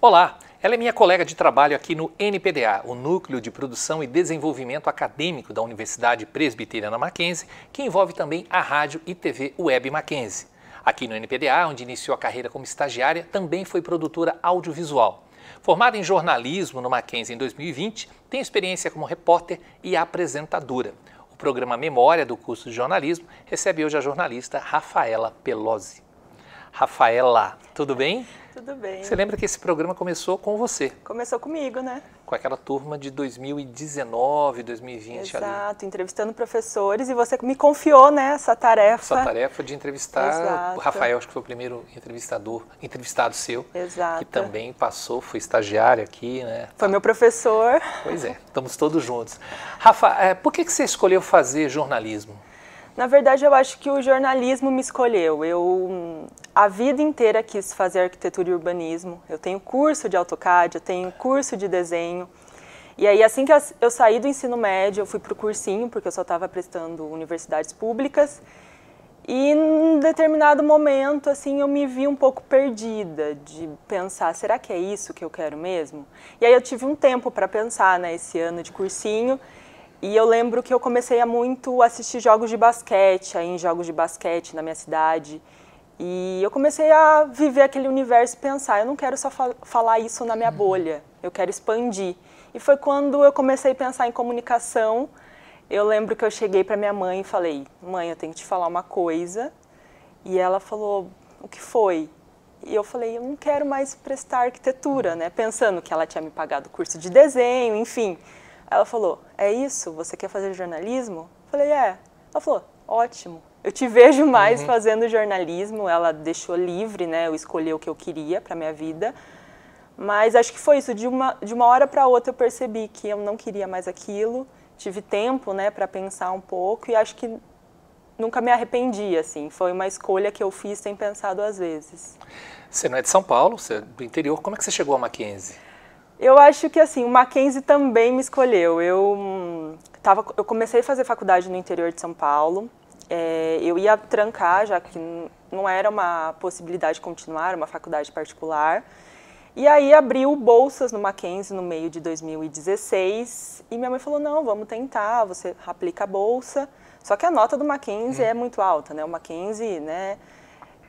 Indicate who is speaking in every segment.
Speaker 1: Olá, ela é minha colega de trabalho aqui no NPDA, o Núcleo de Produção e Desenvolvimento Acadêmico da Universidade Presbiteriana Mackenzie, que envolve também a rádio e TV Web Mackenzie. Aqui no NPDA, onde iniciou a carreira como estagiária, também foi produtora audiovisual. Formada em jornalismo no Mackenzie em 2020, tem experiência como repórter e apresentadora. O programa Memória do curso de jornalismo recebe hoje a jornalista Rafaela Pelosi. Rafaela, tudo bem?
Speaker 2: Tudo bem.
Speaker 1: Você lembra que esse programa começou com você?
Speaker 2: Começou comigo, né?
Speaker 1: Com aquela turma de 2019, 2020 ali.
Speaker 2: Exato, entrevistando professores e você me confiou, né, essa tarefa.
Speaker 1: Essa tarefa de entrevistar.
Speaker 2: Exato.
Speaker 1: O Rafael, acho que foi o primeiro entrevistado seu.
Speaker 2: Exato.
Speaker 1: Que também passou, foi estagiário aqui, né?
Speaker 2: Foi meu professor.
Speaker 1: Pois é, estamos todos juntos. Rafa, por que você escolheu fazer jornalismo?
Speaker 2: Na verdade, eu acho que o jornalismo me escolheu. Eu, a vida inteira, quis fazer arquitetura e urbanismo. Eu tenho curso de AutoCAD, eu tenho curso de desenho. E aí, assim que eu saí do ensino médio, eu fui para o cursinho, porque eu só estava prestando universidades públicas. E, em determinado momento, assim, eu me vi um pouco perdida, de pensar, será que é isso que eu quero mesmo? E aí, eu tive um tempo para pensar, né, esse ano de cursinho. E eu lembro que eu comecei a muito assistir jogos de basquete, aí em jogos de basquete na minha cidade. E eu comecei a viver aquele universo e pensar, eu não quero só falar isso na minha bolha, eu quero expandir. E foi quando eu comecei a pensar em comunicação, eu lembro que eu cheguei para minha mãe e falei, mãe, eu tenho que te falar uma coisa. E ela falou, o que foi? E eu falei, eu não quero mais prestar arquitetura, né? Pensando que ela tinha me pagado curso de desenho, enfim. Ela falou, é isso? Você quer fazer jornalismo? Eu falei, é. Ela falou, ótimo. Eu te vejo mais fazendo jornalismo. Ela deixou livre, né? Eu escolhi o que eu queria para minha vida. Mas acho que foi isso. De uma hora para outra eu percebi que eu não queria mais aquilo. Tive tempo, né, para pensar um pouco e acho que nunca me arrependi, assim. Foi uma escolha que eu fiz sem pensar duas vezes.
Speaker 1: Você não é de São Paulo, você é do interior. Como é que você chegou a Mackenzie?
Speaker 2: Eu acho que assim, o Mackenzie também me escolheu. Eu comecei a fazer faculdade no interior de São Paulo. Eu ia trancar, já que não era uma possibilidade de continuar, era uma faculdade particular. E aí abriu bolsas no Mackenzie no meio de 2016. E minha mãe falou, não, vamos tentar, você aplica a bolsa. Só que a nota do Mackenzie é muito alta, né? O Mackenzie, né,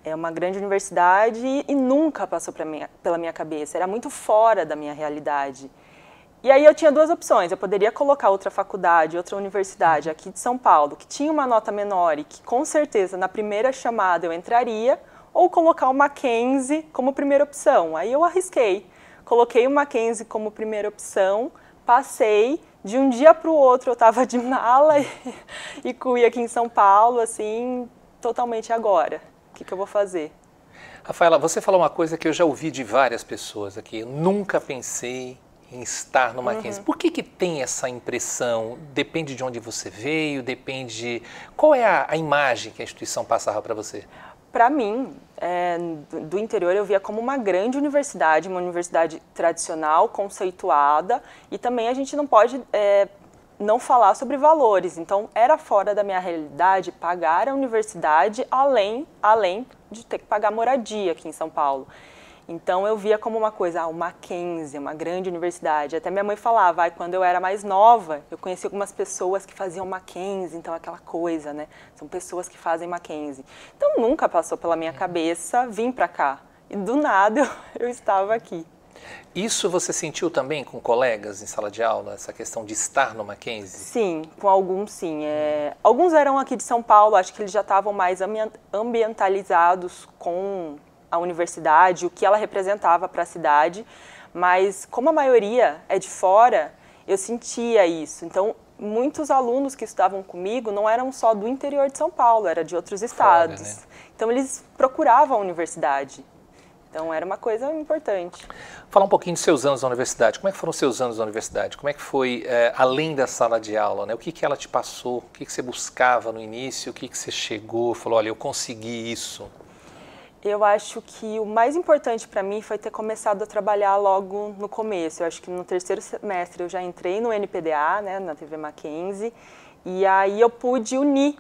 Speaker 2: é uma grande universidade e nunca passou pela minha cabeça, era muito fora da minha realidade. E aí eu tinha duas opções, eu poderia colocar outra faculdade, outra universidade aqui de São Paulo, que tinha uma nota menor e que com certeza na primeira chamada eu entraria, ou colocar o Mackenzie como primeira opção. Aí eu arrisquei, coloquei o Mackenzie como primeira opção, passei, de um dia para o outro eu estava de mala e fui aqui em São Paulo, assim, totalmente agora. O que eu vou fazer?
Speaker 1: Rafaela, você falou uma coisa que eu já ouvi de várias pessoas aqui. Eu nunca pensei em estar no Mackenzie. Por que tem essa impressão? Depende de onde você veio, depende... Qual é a imagem que a instituição passava para você?
Speaker 2: Para mim, do interior eu via como uma grande universidade, uma universidade tradicional, conceituada, e também a gente não pode... não falar sobre valores, então era fora da minha realidade pagar a universidade além de ter que pagar moradia aqui em São Paulo. Então eu via como uma coisa, o Mackenzie, uma grande universidade. Até minha mãe falava, quando eu era mais nova, eu conheci algumas pessoas que faziam Mackenzie, então aquela coisa, né? São pessoas que fazem Mackenzie. Então nunca passou pela minha cabeça vir para cá. E do nada eu estava aqui.
Speaker 1: Isso você sentiu também com colegas em sala de aula, essa questão de estar no Mackenzie?
Speaker 2: Sim, com alguns sim. Alguns eram aqui de São Paulo, acho que eles já estavam mais ambientalizados com a universidade, o que ela representava para a cidade, mas como a maioria é de fora, eu sentia isso. Então, muitos alunos que estudavam comigo não eram só do interior de São Paulo, era de outros estados. Fora, né? Então, eles procuravam a universidade. Então, era uma coisa importante.
Speaker 1: Falar um pouquinho dos seus anos na universidade. Como é que foram os seus anos na universidade? Como é que foi, além da sala de aula, né? O que ela te passou? O que você buscava no início? O que você chegou? Falou, olha, eu consegui isso.
Speaker 2: Eu acho que o mais importante para mim foi ter começado a trabalhar logo no começo. Eu acho que no terceiro semestre eu já entrei no NPDA, né, na TV Mackenzie, e aí eu pude unir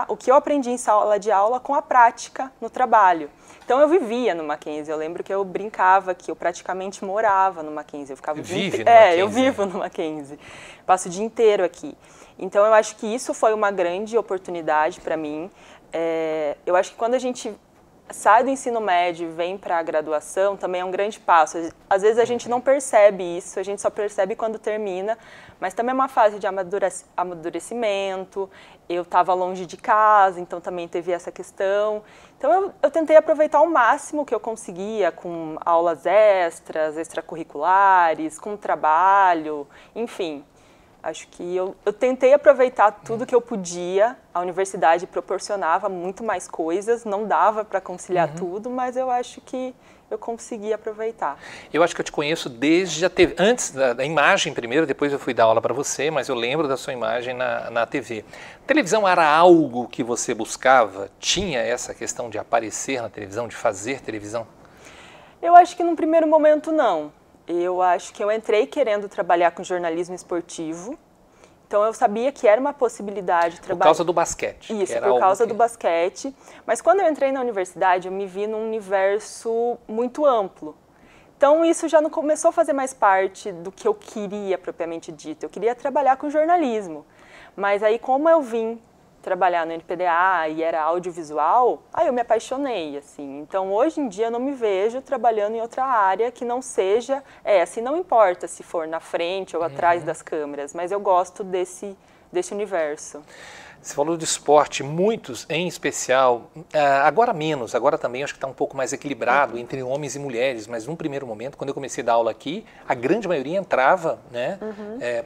Speaker 2: o que eu aprendi em sala de aula com a prática no trabalho. Então eu vivia no Mackenzie, eu lembro que eu brincava que eu praticamente morava no Mackenzie. Eu ficava eu vivo no Mackenzie, passo o dia inteiro aqui. Então eu acho que isso foi uma grande oportunidade para mim. Eu acho que quando a gente sai do ensino médio e vem para a graduação, também é um grande passo. Às vezes a gente não percebe isso, a gente só percebe quando termina, mas também é uma fase de amadurecimento. Eu estava longe de casa, então também teve essa questão. Então eu tentei aproveitar ao máximo o que eu conseguia, com aulas extras, extracurriculares, com trabalho, enfim. Acho que eu tentei aproveitar tudo que eu podia. A universidade proporcionava muito mais coisas, não dava para conciliar tudo, mas eu acho que eu consegui aproveitar.
Speaker 1: Eu acho que eu te conheço desde a TV, antes da imagem primeiro, depois eu fui dar aula para você, mas eu lembro da sua imagem na TV. Televisão era algo que você buscava? Tinha essa questão de aparecer na televisão, de fazer televisão?
Speaker 2: Eu acho que num primeiro momento não. Eu acho que eu entrei querendo trabalhar com jornalismo esportivo, então eu sabia que era uma possibilidade de trabalhar.
Speaker 1: Por causa do basquete.
Speaker 2: Isso, por causa do basquete. Mas quando eu entrei na universidade, eu me vi num universo muito amplo. Então isso já não começou a fazer mais parte do que eu queria propriamente dito. Eu queria trabalhar com jornalismo. Mas aí como eu vim trabalhar no NPDA e era audiovisual, aí eu me apaixonei, assim. Então, hoje em dia, eu não me vejo trabalhando em outra área que não seja essa. E não importa se for na frente ou atrás das câmeras, mas eu gosto desse universo.
Speaker 1: Você falou de esporte, muitos em especial, agora menos, agora também acho que está um pouco mais equilibrado entre homens e mulheres, mas num primeiro momento, quando eu comecei a dar aula aqui, a grande maioria entrava, né,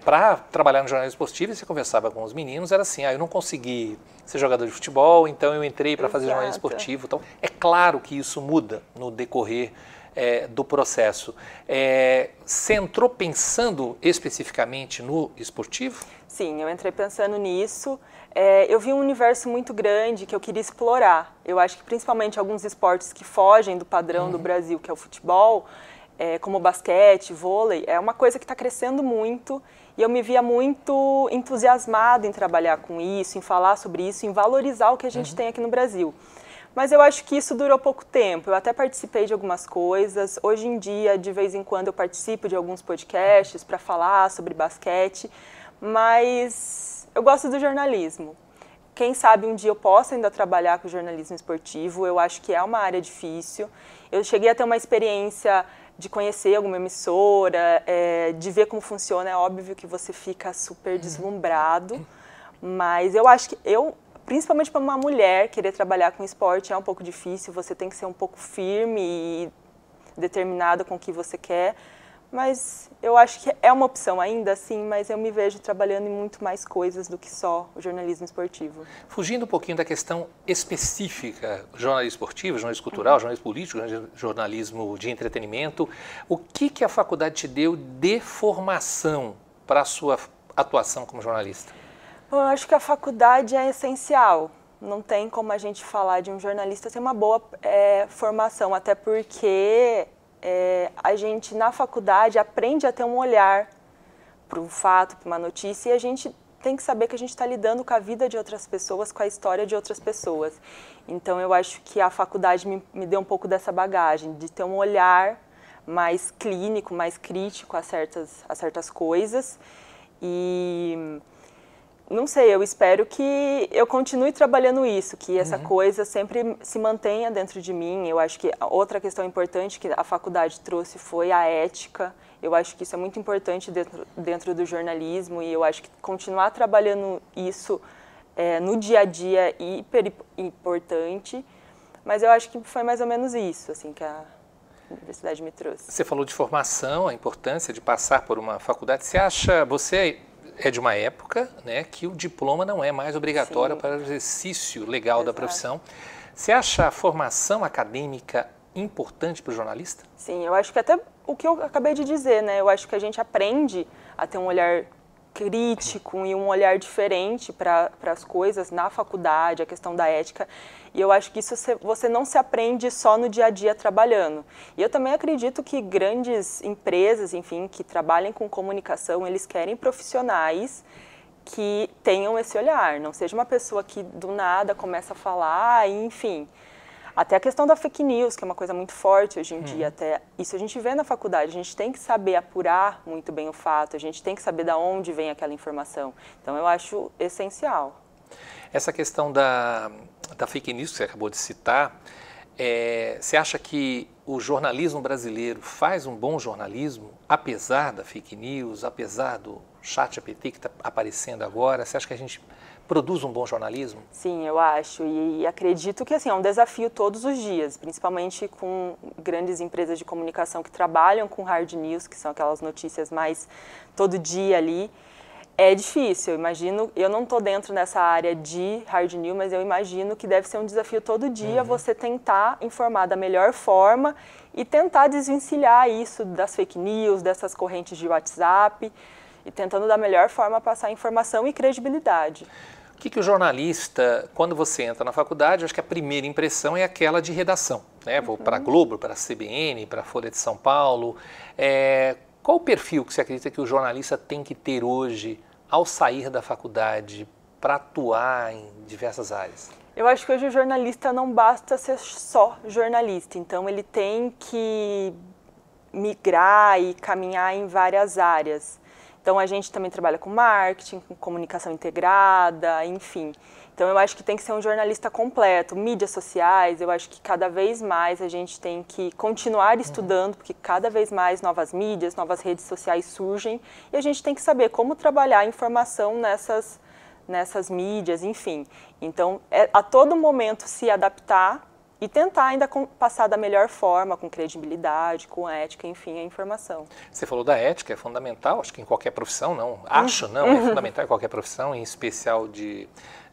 Speaker 1: para trabalhar no jornalismo esportivo, e você conversava com os meninos, era assim, eu não consegui ser jogador de futebol, então eu entrei para fazer jornalismo esportivo. Então, é claro que isso muda no decorrer do processo. Você entrou pensando especificamente no esportivo?
Speaker 2: Sim, eu entrei pensando nisso. Eu vi um universo muito grande que eu queria explorar. Eu acho que principalmente alguns esportes que fogem do padrão do Brasil, que é o futebol, como basquete, vôlei, é uma coisa que está crescendo muito e eu me via muito entusiasmada em trabalhar com isso, em falar sobre isso, em valorizar o que a gente tem aqui no Brasil. Mas eu acho que isso durou pouco tempo. Eu até participei de algumas coisas. Hoje em dia, de vez em quando, eu participo de alguns podcasts para falar sobre basquete, mas eu gosto do jornalismo. Quem sabe um dia eu possa ainda trabalhar com jornalismo esportivo. Eu acho que é uma área difícil. Eu cheguei a ter uma experiência de conhecer alguma emissora, de ver como funciona. É óbvio que você fica super deslumbrado, mas eu acho que principalmente para uma mulher, querer trabalhar com esporte é um pouco difícil, você tem que ser um pouco firme e determinada com o que você quer, mas eu acho que é uma opção ainda assim, mas eu me vejo trabalhando em muito mais coisas do que só o jornalismo esportivo.
Speaker 1: Fugindo um pouquinho da questão específica, jornalismo esportivo, jornalismo cultural, jornalismo político, jornalismo de entretenimento, o que a faculdade te deu de formação para a sua atuação como jornalista?
Speaker 2: Eu acho que a faculdade é essencial. Não tem como a gente falar de um jornalista sem uma boa formação, até porque a gente, na faculdade, aprende a ter um olhar para um fato, para uma notícia, e a gente tem que saber que a gente está lidando com a vida de outras pessoas, com a história de outras pessoas. Então, eu acho que a faculdade me deu um pouco dessa bagagem, de ter um olhar mais clínico, mais crítico a certas coisas. E não sei, eu espero que eu continue trabalhando isso, que essa coisa sempre se mantenha dentro de mim. Eu acho que outra questão importante que a faculdade trouxe foi a ética. Eu acho que isso é muito importante dentro do jornalismo e eu acho que continuar trabalhando isso no dia a dia é hiper importante. Mas eu acho que foi mais ou menos isso assim, que a universidade me trouxe.
Speaker 1: Você falou de formação, a importância de passar por uma faculdade. Você é de uma época, né, que o diploma não é mais obrigatório para o exercício legal da profissão. Você acha a formação acadêmica importante para o jornalista?
Speaker 2: Sim, eu acho que até o que eu acabei de dizer, né? Eu acho que a gente aprende a ter um olhar crítico e um olhar diferente para as coisas na faculdade, a questão da ética. E eu acho que isso você não se aprende só no dia a dia trabalhando. E eu também acredito que grandes empresas, enfim, que trabalhem com comunicação, eles querem profissionais que tenham esse olhar. Não seja uma pessoa que do nada começa a falar, enfim. Até a questão da fake news, que é uma coisa muito forte hoje em dia, até isso a gente vê na faculdade, a gente tem que saber apurar muito bem o fato, a gente tem que saber de onde vem aquela informação. Então eu acho essencial.
Speaker 1: Essa questão da fake news que você acabou de citar, você acha que o jornalismo brasileiro faz um bom jornalismo, apesar da fake news, apesar do ChatGPT que está aparecendo agora? Você acha que a gente produz um bom jornalismo?
Speaker 2: Sim, eu acho. E acredito que assim, é um desafio todos os dias, principalmente com grandes empresas de comunicação que trabalham com hard news, que são aquelas notícias mais todo dia ali. É difícil, eu imagino, eu não estou dentro dessa área de hard news, mas eu imagino que deve ser um desafio todo dia você tentar informar da melhor forma e tentar desvencilhar isso das fake news, dessas correntes de WhatsApp, e tentando da melhor forma passar informação e credibilidade.
Speaker 1: O que o jornalista, quando você entra na faculdade, acho que a primeira impressão é aquela de redação, né? Vou para a Globo, para a CBN, para a Folha de São Paulo. Qual o perfil que você acredita que o jornalista tem que ter hoje ao sair da faculdade para atuar em diversas áreas?
Speaker 2: Eu acho que hoje o jornalista não basta ser só jornalista, então ele tem que migrar e caminhar em várias áreas. Então a gente também trabalha com marketing, com comunicação integrada, enfim. Então eu acho que tem que ser um jornalista completo, mídias sociais, eu acho que cada vez mais a gente tem que continuar estudando, porque cada vez mais novas mídias, novas redes sociais surgem, e a gente tem que saber como trabalhar a informação nessas mídias, enfim. Então, a todo momento se adaptar e tentar ainda passar da melhor forma, com credibilidade, com ética, enfim, a informação.
Speaker 1: Você falou da ética, é fundamental, acho que em qualquer profissão, não, acho não, é fundamental em qualquer profissão, em especial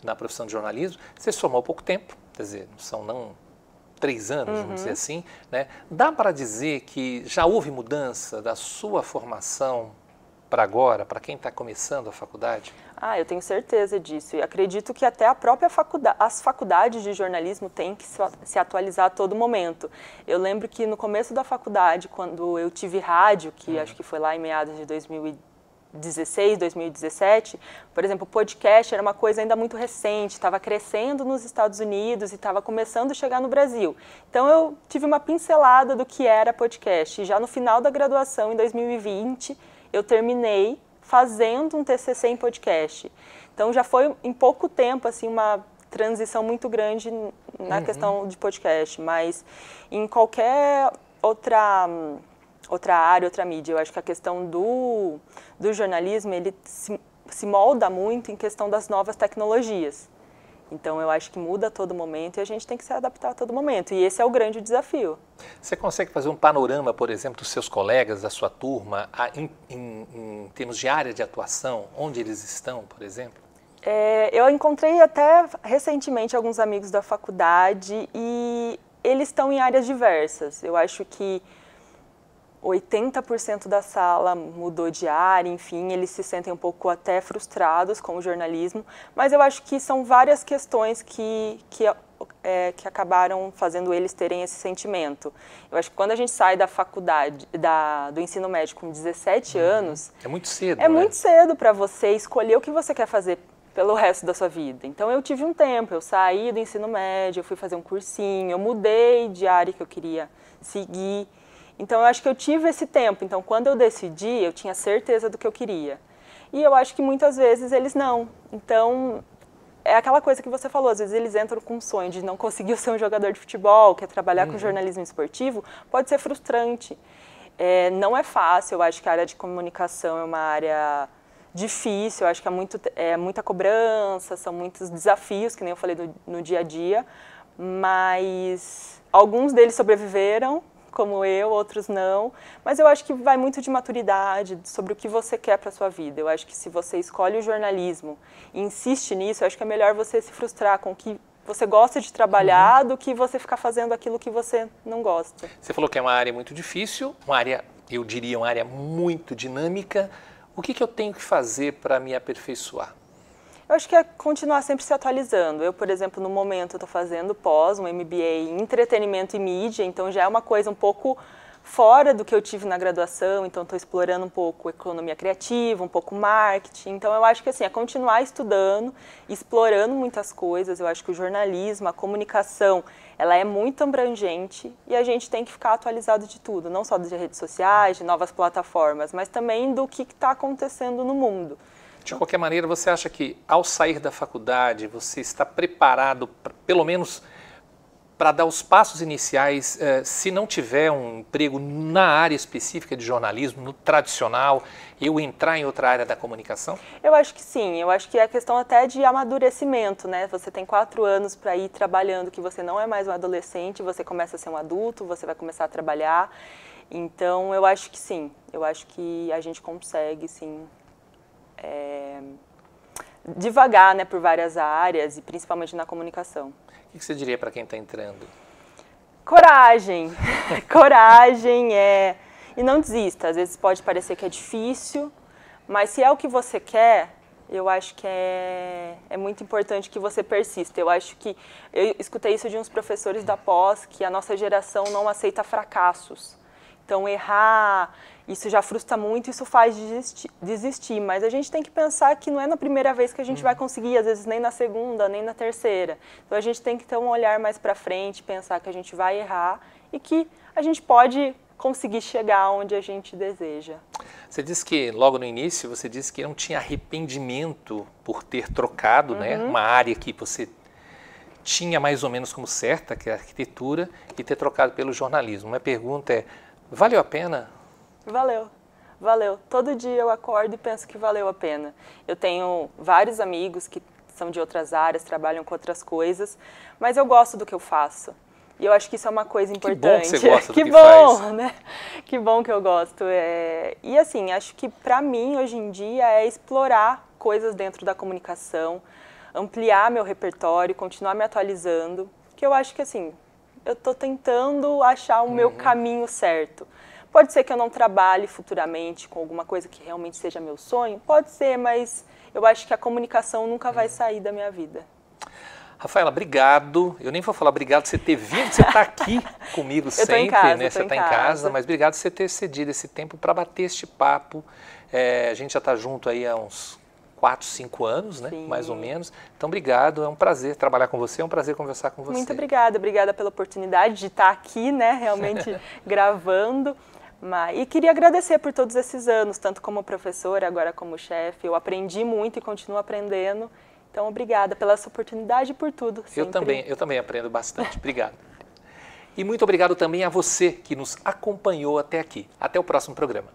Speaker 1: na profissão de jornalismo. Você se formou há pouco tempo, quer dizer, não são 3 anos, vamos dizer assim, né? Dá para dizer que já houve mudança da sua formação para agora, para quem está começando a faculdade?
Speaker 2: Eu tenho certeza disso. E acredito que até a própria as faculdades de jornalismo têm que se atualizar a todo momento. Eu lembro que no começo da faculdade, quando eu tive rádio, que acho que foi lá em meados de 2016, 2017, por exemplo, o podcast era uma coisa ainda muito recente, estava crescendo nos Estados Unidos e estava começando a chegar no Brasil. Então eu tive uma pincelada do que era podcast. E já no final da graduação, em 2020, eu terminei fazendo um TCC em podcast. Então já foi em pouco tempo assim uma transição muito grande na questão de podcast, mas em qualquer outra área, outra mídia, eu acho que a questão do jornalismo, ele se molda muito em questão das novas tecnologias. Então eu acho que muda a todo momento e a gente tem que se adaptar a todo momento. E esse é o grande desafio.
Speaker 1: Você consegue fazer um panorama, por exemplo, dos seus colegas, da sua turma, em termos de área de atuação, onde eles estão, por exemplo?
Speaker 2: Eu encontrei até recentemente alguns amigos da faculdade e eles estão em áreas diversas. Eu acho que 80% da sala mudou de área, enfim, eles se sentem um pouco até frustrados com o jornalismo, mas eu acho que são várias questões que acabaram fazendo eles terem esse sentimento. Eu acho que quando a gente sai da faculdade, do ensino médio com 17 anos...
Speaker 1: É muito cedo,
Speaker 2: É muito cedo para você escolher o que você quer fazer pelo resto da sua vida. Então eu tive um tempo, eu saí do ensino médio, eu fui fazer um cursinho, eu mudei de área que eu queria seguir. Então eu acho que eu tive esse tempo, então quando eu decidi, eu tinha certeza do que eu queria. E eu acho que muitas vezes eles não. Então é aquela coisa que você falou, às vezes eles entram com um sonho de não conseguir ser um jogador de futebol, quer trabalhar com jornalismo esportivo, pode ser frustrante. Não é fácil, eu acho que a área de comunicação é uma área difícil, eu acho que é muita cobrança, são muitos desafios, que nem eu falei no dia a dia, mas alguns deles sobreviveram, como eu, outros não, mas eu acho que vai muito de maturidade, sobre o que você quer para a sua vida. Eu acho que se você escolhe o jornalismo e insiste nisso, eu acho que é melhor você se frustrar com o que você gosta de trabalhar do que você ficar fazendo aquilo que você não gosta.
Speaker 1: Você falou que é uma área muito difícil, uma área, eu diria, uma área muito dinâmica. O que eu tenho que fazer para me aperfeiçoar?
Speaker 2: Eu acho que é continuar sempre se atualizando. Eu, por exemplo, no momento estou fazendo um MBA em entretenimento e mídia, então já é uma coisa um pouco fora do que eu tive na graduação, então estou explorando um pouco economia criativa, um pouco marketing. Então eu acho que assim, é continuar estudando, explorando muitas coisas. Eu acho que o jornalismo, a comunicação ela é muito abrangente e a gente tem que ficar atualizado de tudo, não só de redes sociais, de novas plataformas, mas também do que está acontecendo no mundo.
Speaker 1: De qualquer maneira, você acha que ao sair da faculdade você está preparado, pelo menos para dar os passos iniciais, se não tiver um emprego na área específica de jornalismo, no tradicional, eu entrar em outra área da comunicação?
Speaker 2: Eu acho que sim, eu acho que é questão até de amadurecimento, né? Você tem 4 anos para ir trabalhando, que você não é mais um adolescente, você começa a ser um adulto, você vai começar a trabalhar. Então, eu acho que sim, eu acho que a gente consegue, sim, devagar, né, por várias áreas e principalmente na comunicação.
Speaker 1: O que você diria para quem está entrando?
Speaker 2: Coragem, coragem, e não desista. Às vezes pode parecer que é difícil, mas se é o que você quer, eu acho que é muito importante que você persista. Eu escutei isso de uns professores da pós, que a nossa geração não aceita fracassos. Então, errar, isso já frustra muito, isso faz desistir. Mas a gente tem que pensar que não é na primeira vez que a gente vai conseguir, às vezes nem na segunda, nem na terceira. Então, a gente tem que ter um olhar mais para frente, pensar que a gente vai errar e que a gente pode conseguir chegar onde a gente deseja.
Speaker 1: Você disse que, logo no início, você disse que não tinha arrependimento por ter trocado, né, uma área que você tinha mais ou menos como certa, que é a arquitetura, e ter trocado pelo jornalismo. Minha pergunta é, valeu a pena?
Speaker 2: Valeu, valeu. Todo dia eu acordo e penso que valeu a pena. Eu tenho vários amigos que são de outras áreas, trabalham com outras coisas, mas eu gosto do que eu faço. E eu acho que isso é uma coisa importante.
Speaker 1: Que bom que você gosta do que
Speaker 2: faz.
Speaker 1: Que bom,
Speaker 2: né? Que bom que eu gosto. E assim, acho que para mim, hoje em dia, é explorar coisas dentro da comunicação, ampliar meu repertório, continuar me atualizando, que eu acho que assim, eu estou tentando achar o meu caminho certo. Pode ser que eu não trabalhe futuramente com alguma coisa que realmente seja meu sonho, pode ser, mas eu acho que a comunicação nunca vai sair da minha vida.
Speaker 1: Rafaela, obrigado. Eu nem vou falar obrigado por você ter vindo, você está aqui comigo sempre, né? Você está em casa, mas obrigado por você ter cedido esse tempo para bater este papo. A gente já está junto aí há uns 4, 5 anos, né?
Speaker 2: Sim.
Speaker 1: Mais ou menos. Então, obrigado. É um prazer trabalhar com você, é um prazer conversar com você.
Speaker 2: Muito obrigada. Obrigada pela oportunidade de estar aqui, né? Realmente gravando. E queria agradecer por todos esses anos, tanto como professora, agora como chefe. Eu aprendi muito e continuo aprendendo. Então, obrigada pela essa oportunidade e por tudo.
Speaker 1: Eu também aprendo bastante. Obrigado. E muito obrigado também a você que nos acompanhou até aqui. Até o próximo programa.